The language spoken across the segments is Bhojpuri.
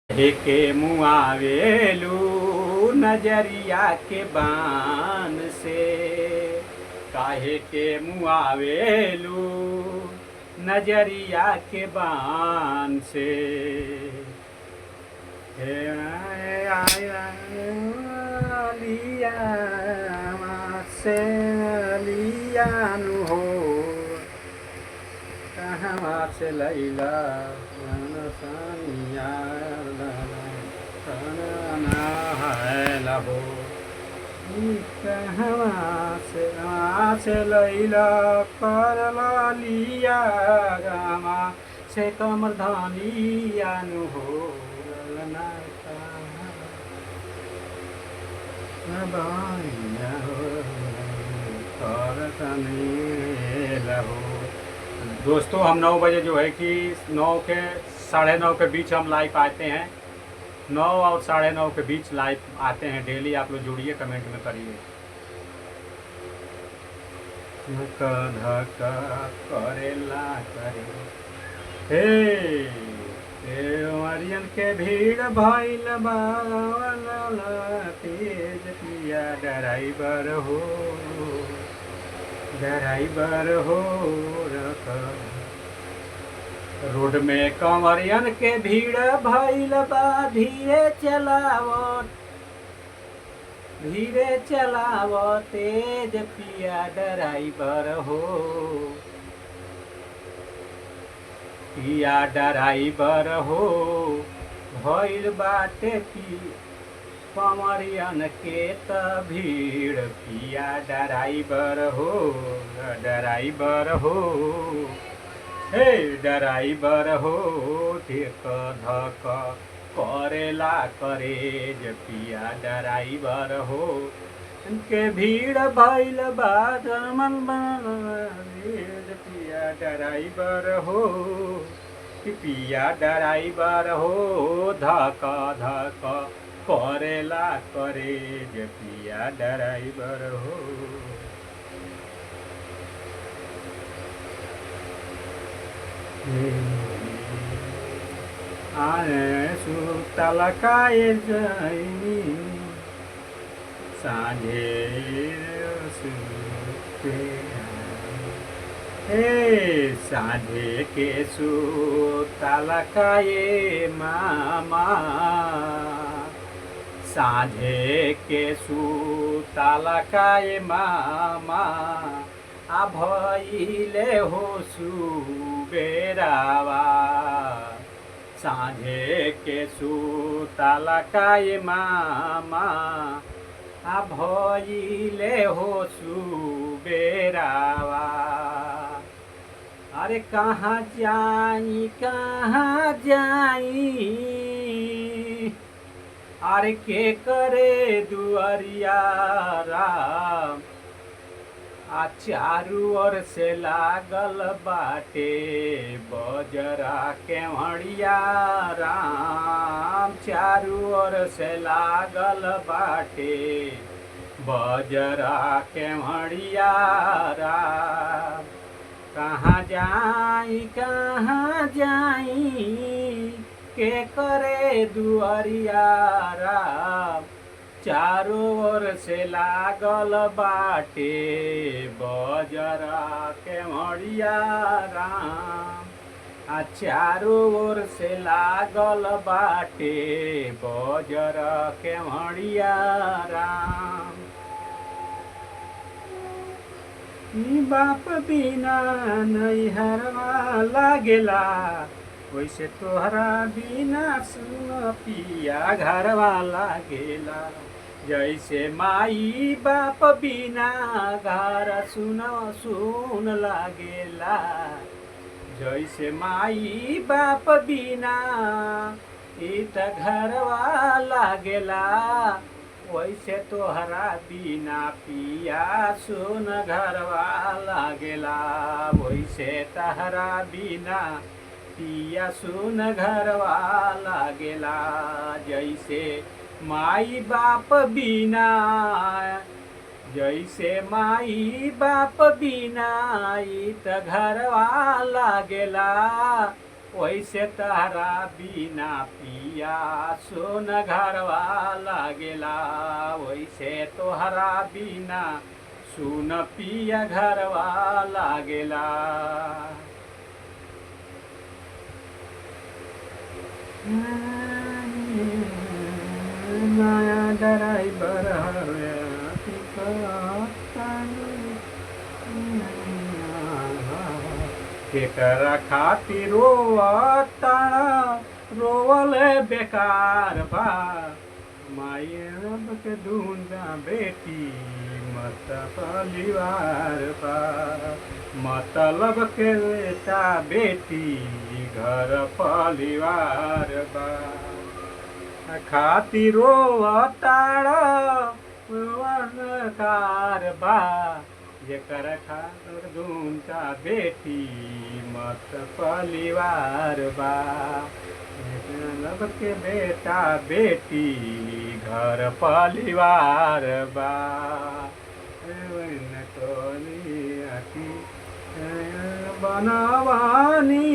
के मुआवेलू नजरिया के बान से, काहे के मुआवेलू नजरिया के बान से। हे लिया से लियानु हो, कहाँ से लैला सानिया है लहो, कहाँ से लैला कर लिया रामा से कमर धानियानु हो, दोस्तों हम 9 बजे जो है कि 9 के 9:30 के बीच हम लाइव आते हैं। 9 और 9:30 के बीच लाइव आते हैं डेली। आप लोग जुड़िए, कमेंट में करिए। करेला करे हे मरियन के भीड़ भइल तेज पिया ड्राइवर हो, ड्राइवर हो रोड में कंवरियन के भीड़ भइल बा, धीरे चलाव तेज पिया ड्राइवर हो, पिया ड्राइवर हो भइल बाटे की कंवरियन के त भीड़, पिया ड्राइवर हो, ड्राइवर हो हे ड्राइवर हो, धिक धक करेला करेज पिया ड्राइवर हो, के भीड़ भइल बाद मन पिया ड्राइवर हो, पिया ड्राइवर हो धक धक करेला करेज पिया ड्राइवर हो। आने सुतल काए जाई साँझे सुते, हे साँझे के सुतल काए मामा, साँझे के सुतल काए मामा, आ भइले हो सुबेरावा, साँझे के सुतल काए मामा, आ भइले हो सुबेरावा। अरे कहाँ जाई अरे के करे दुआरिया राम, आ चारू ओर से लागल बाटे बजरा केवड़िया राम, चारू ओर से लागल बाटे बजरा केवड़िया राम। कहाँ जाई के करे दुआरिया राम, चारों ओर से लागल बाटे बजरा केवड़िया राम, आ चारों ओर से लागल बाटे बजरा केवड़िया राम। बाप बिना नैहरवा लागेला, वैसे तोहरा बिना सुन पिया घरवा लागेला, जैसे माई बाप बिना घर सुन लागेला, जैसे माई बाप बिना इत घरवा लागेला, वैसे तोहरा बिना पिया सुन घरवा लागेला, वैसे तहरा बिना पिया सुन घरवा लागेला, जैसे माई बाप बिना, जैसे माई बाप बिना इत घरवा लागेला, वैसे तहरा बिना पिया सुन घरवा लागेला, वैसे तोहरा बिना सुन पिया घरवा लागेला। नया ड्राइवर हवे केकरा खातिर रोवताना, रोवल बेकार बा। माई रब के ढूंढा बेटी मत परिवार बा, मतलब के बेटा बेटी घर परिवार बा। खातिर रोवताना कार बा, जेकर खातिर ढूंढा बेटी मत परिवार बा। लब के बेटा बेटी घर परिवार बा। बनवानी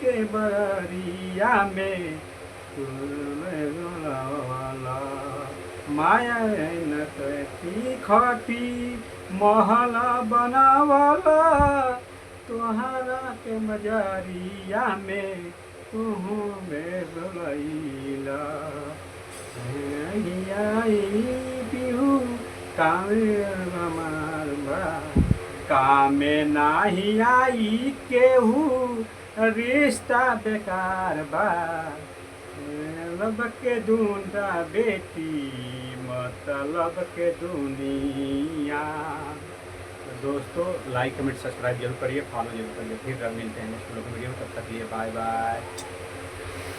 के बरिया में माया न खटी महला बनावला, तुहरा के मजरिया में तुहू में बुलैला। बिहू कामे हमार बा, कामे नाही आई केहू रिश्ता बेकार बा। लब के ढूंढा बेटी मतलब के दुनिया। तो दोस्तों लाइक कमेंट सब्सक्राइब जरूर करिए, फॉलो जरूर करिए। फिर मिलते हैं नेक्स्ट वीडियो में, तब तक लिए बाय बाय।